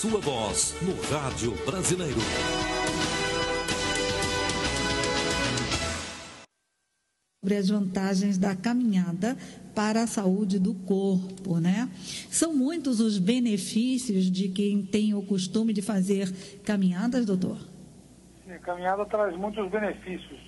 sua voz no rádio brasileiro. Sobre as vantagens da caminhada para a saúde do corpo, né? São muitos os benefícios de quem tem o costume de fazer caminhadas, doutor? Sim, a caminhada traz muitos benefícios.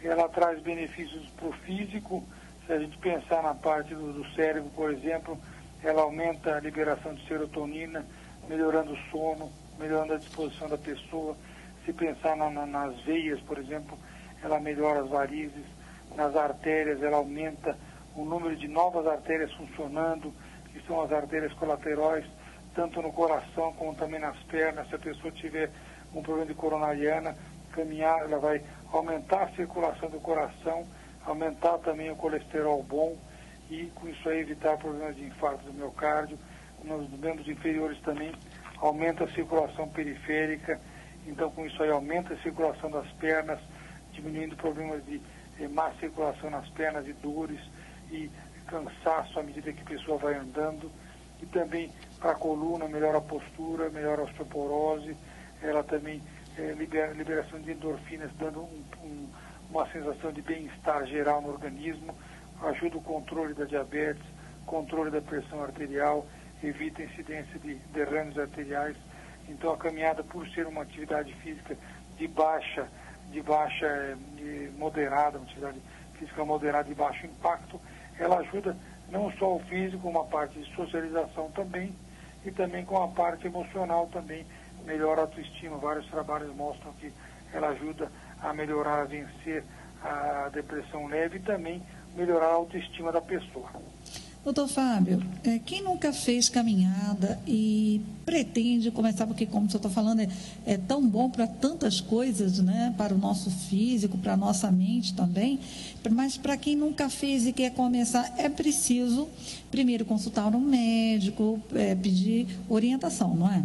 Ela traz benefícios para o físico. Se a gente pensar na parte do cérebro, por exemplo, ela aumenta a liberação de serotonina, melhorando o sono, melhorando a disposição da pessoa. Se pensar nas veias, por exemplo, ela melhora as varizes. Nas artérias, ela aumenta o número de novas artérias funcionando, que são as artérias colaterais, tanto no coração como também nas pernas. Se a pessoa tiver um problema de coronariana, caminhar, ela vai aumentar a circulação do coração, aumentar também o colesterol bom e com isso aí evitar problemas de infarto do miocárdio. Nos membros inferiores também aumenta a circulação periférica, então com isso aí aumenta a circulação das pernas, diminuindo problemas de má circulação nas pernas e dores e cansaço à medida que a pessoa vai andando. E também para a coluna, melhora a postura, melhora a osteoporose, ela também liberação de endorfinas, dando uma sensação de bem-estar geral no organismo, ajuda o controle da diabetes, controle da pressão arterial, evita a incidência de derrames arteriais. Então a caminhada, por ser uma atividade física moderada, uma atividade física moderada de baixo impacto, ela ajuda não só o físico, uma parte de socialização também, e também com a parte emocional também, melhora a autoestima. Vários trabalhos mostram que ela ajuda a melhorar, a vencer a depressão leve e também melhorar a autoestima da pessoa. Doutor Fábio, quem nunca fez caminhada e pretende começar, porque como o senhor está falando, é tão bom para tantas coisas, né? Para o nosso físico, para a nossa mente também, mas para quem nunca fez e quer começar, é preciso primeiro consultar um médico, pedir orientação, não é?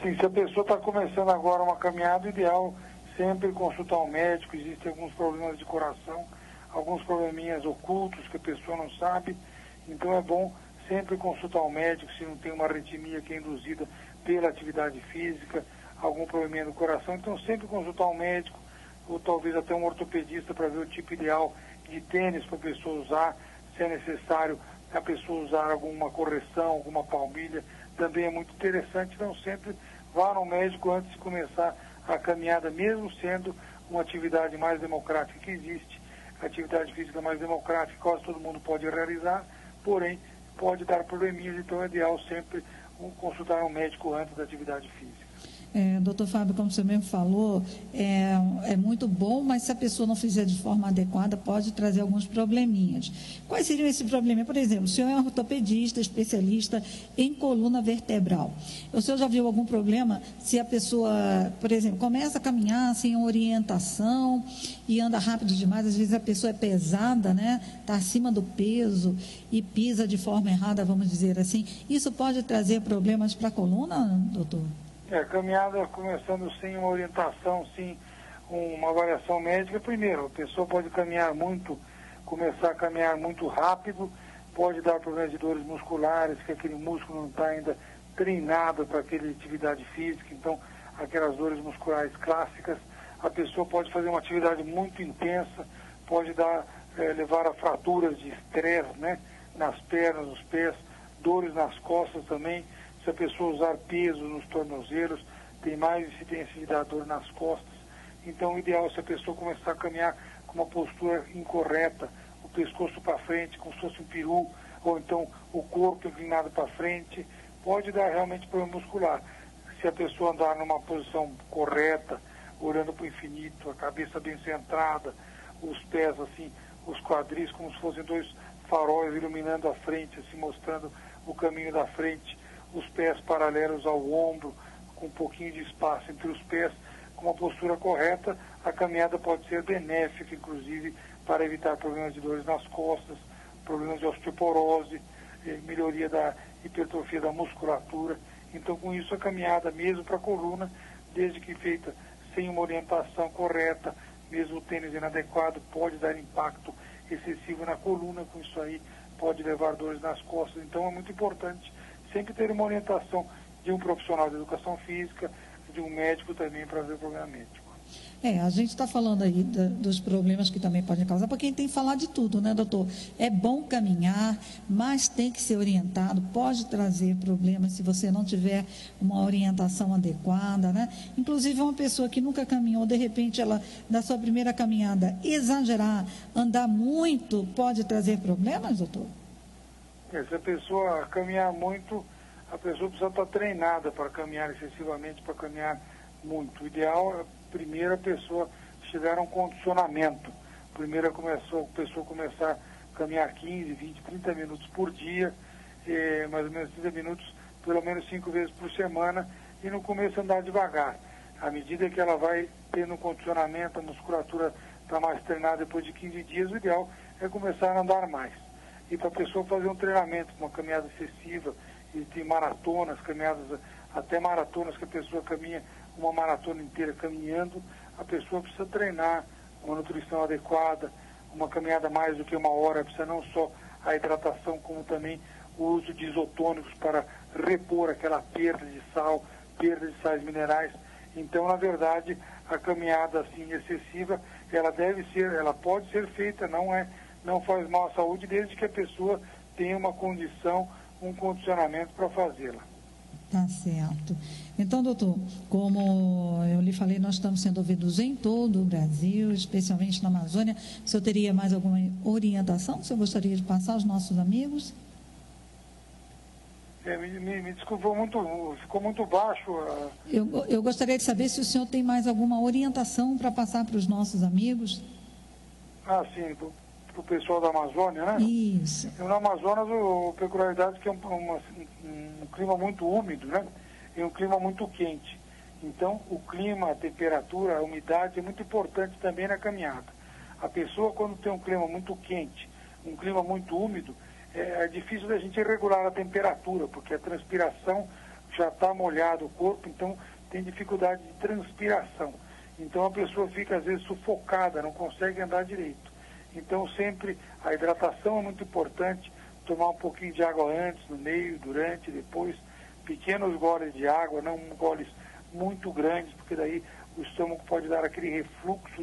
Sim, se a pessoa está começando agora uma caminhada, ideal sempre consultar um médico. Existem alguns problemas de coração, alguns probleminhas ocultos que a pessoa não sabe, então é bom sempre consultar um médico se não tem uma arritmia que é induzida pela atividade física, algum probleminha no coração, então sempre consultar um médico ou talvez até um ortopedista para ver o tipo ideal de tênis para a pessoa usar, se é necessário a pessoa usar alguma correção, alguma palmilha, também é muito interessante. Então sempre vá no médico antes de começar a caminhada, mesmo sendo uma atividade mais democrática que existe. A atividade física mais democrática, quase todo mundo pode realizar, porém pode dar probleminhas, então é ideal sempre consultar um médico antes da atividade física. Doutor Fábio, como você mesmo falou, é muito bom, mas se a pessoa não fizer de forma adequada, pode trazer alguns probleminhas. Quais seriam esses problemas? Por exemplo, o senhor é um ortopedista, especialista em coluna vertebral. O senhor já viu algum problema se a pessoa, por exemplo, começa a caminhar sem orientação e anda rápido demais, às vezes a pessoa é pesada, né? Está acima do peso e pisa de forma errada, vamos dizer assim. Isso pode trazer problemas para a coluna, doutor? A caminhada começando sem uma orientação, sem uma avaliação médica, primeiro, a pessoa pode caminhar muito, começar a caminhar muito rápido, pode dar problemas de dores musculares, que aquele músculo não está ainda treinado para aquela atividade física, então aquelas dores musculares clássicas. A pessoa pode fazer uma atividade muito intensa, pode levar a fraturas de estresse, né, nas pernas, nos pés, dores nas costas também. Se a pessoa usar peso nos tornozelos, tem mais incidência de dar dor nas costas. Então, o ideal é se a pessoa começar a caminhar com uma postura incorreta, o pescoço para frente, como se fosse um peru, ou então o corpo inclinado para frente, pode dar realmente problema muscular. Se a pessoa andar numa posição correta, olhando para o infinito, a cabeça bem centrada, os pés assim, os quadris como se fossem dois faróis iluminando a frente, assim, mostrando o caminho da frente, os pés paralelos ao ombro, com um pouquinho de espaço entre os pés, com uma postura correta, a caminhada pode ser benéfica, inclusive, para evitar problemas de dores nas costas, problemas de osteoporose, melhoria da hipertrofia da musculatura. Então, com isso, a caminhada, mesmo para a coluna, desde que feita sem uma orientação correta, mesmo o tênis inadequado, pode dar impacto excessivo na coluna, com isso aí pode levar dores nas costas. Então, é muito importante sempre ter uma orientação de um profissional de educação física, de um médico também para ver o problema médico. A gente está falando aí dos problemas que também podem causar, porque a gente tem que falar de tudo, né, doutor? É bom caminhar, mas tem que ser orientado, pode trazer problemas se você não tiver uma orientação adequada, né? Inclusive, uma pessoa que nunca caminhou, de repente, ela, na sua primeira caminhada, exagerar, andar muito, pode trazer problemas, doutor? Se a pessoa caminhar muito, a pessoa precisa estar treinada para caminhar excessivamente, para caminhar muito. O ideal é primeiro a pessoa chegar a um condicionamento. Primeiro a pessoa começar a caminhar 15, 20, 30 minutos por dia, mais ou menos 30 minutos, pelo menos 5 vezes por semana, e no começo andar devagar. À medida que ela vai tendo um condicionamento, a musculatura está mais treinada depois de 15 dias, o ideal é começar a andar mais. E para a pessoa fazer um treinamento, uma caminhada excessiva, e tem maratonas, caminhadas, até maratonas que a pessoa caminha uma maratona inteira caminhando, a pessoa precisa treinar uma nutrição adequada, uma caminhada mais do que 1 hora, precisa não só a hidratação, como também o uso de isotônicos para repor aquela perda de sal, perda de sais minerais. Então, na verdade, a caminhada assim excessiva, ela pode ser feita, não faz mal à saúde, desde que a pessoa tenha uma condição, um condicionamento para fazê-la. Tá certo. Então, doutor, como eu lhe falei, nós estamos sendo ouvidos em todo o Brasil, especialmente na Amazônia. O senhor teria mais alguma orientação que o senhor gostaria de passar aos nossos amigos? Me desculpa, ficou muito baixo. Eu gostaria de saber se o senhor tem mais alguma orientação para passar para os nossos amigos. Sim, para o pessoal da Amazônia, né? Isso. No Amazonas, a peculiaridade é que é um clima muito úmido, né? E um clima muito quente. Então, o clima, a temperatura, a umidade é muito importante também na caminhada. A pessoa, quando tem um clima muito quente, um clima muito úmido, é difícil da gente regular a temperatura, porque a transpiração já está molhado o corpo, então tem dificuldade de transpiração. Então, a pessoa fica, às vezes, sufocada, não consegue andar direito. Então, sempre a hidratação é muito importante, tomar um pouquinho de água antes, no meio, durante, depois, pequenos goles de água, não goles muito grandes, porque daí o estômago pode dar aquele refluxo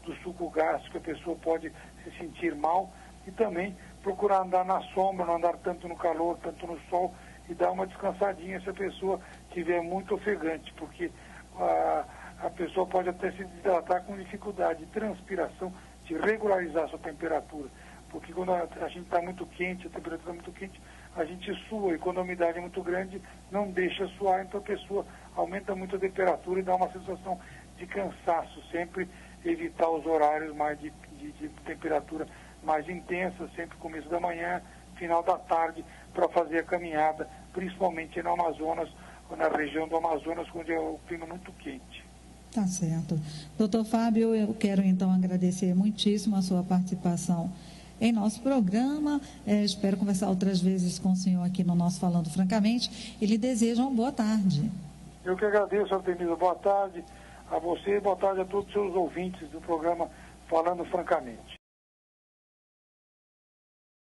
do suco gástrico, a pessoa pode se sentir mal, e também procurar andar na sombra, não andar tanto no calor, tanto no sol, e dar uma descansadinha se a pessoa estiver muito ofegante, porque a pessoa pode até se desidratar com dificuldade de transpiração, de regularizar a sua temperatura, porque quando a gente está muito quente, a temperatura está muito quente, a gente sua, e quando a umidade é muito grande, não deixa suar, então a pessoa aumenta muito a temperatura e dá uma sensação de cansaço, sempre evitar os horários mais de temperatura mais intensa, sempre começo da manhã, final da tarde, para fazer a caminhada, principalmente no Amazonas, ou na região do Amazonas, onde é o clima muito quente. Tá certo. Doutor Fábio, eu quero então agradecer muitíssimo a sua participação em nosso programa. Espero conversar outras vezes com o senhor aqui no nosso Falando Francamente. E lhe desejo uma boa tarde. Eu que agradeço, Artemisa. Boa tarde a você e boa tarde a todos os seus ouvintes do programa Falando Francamente.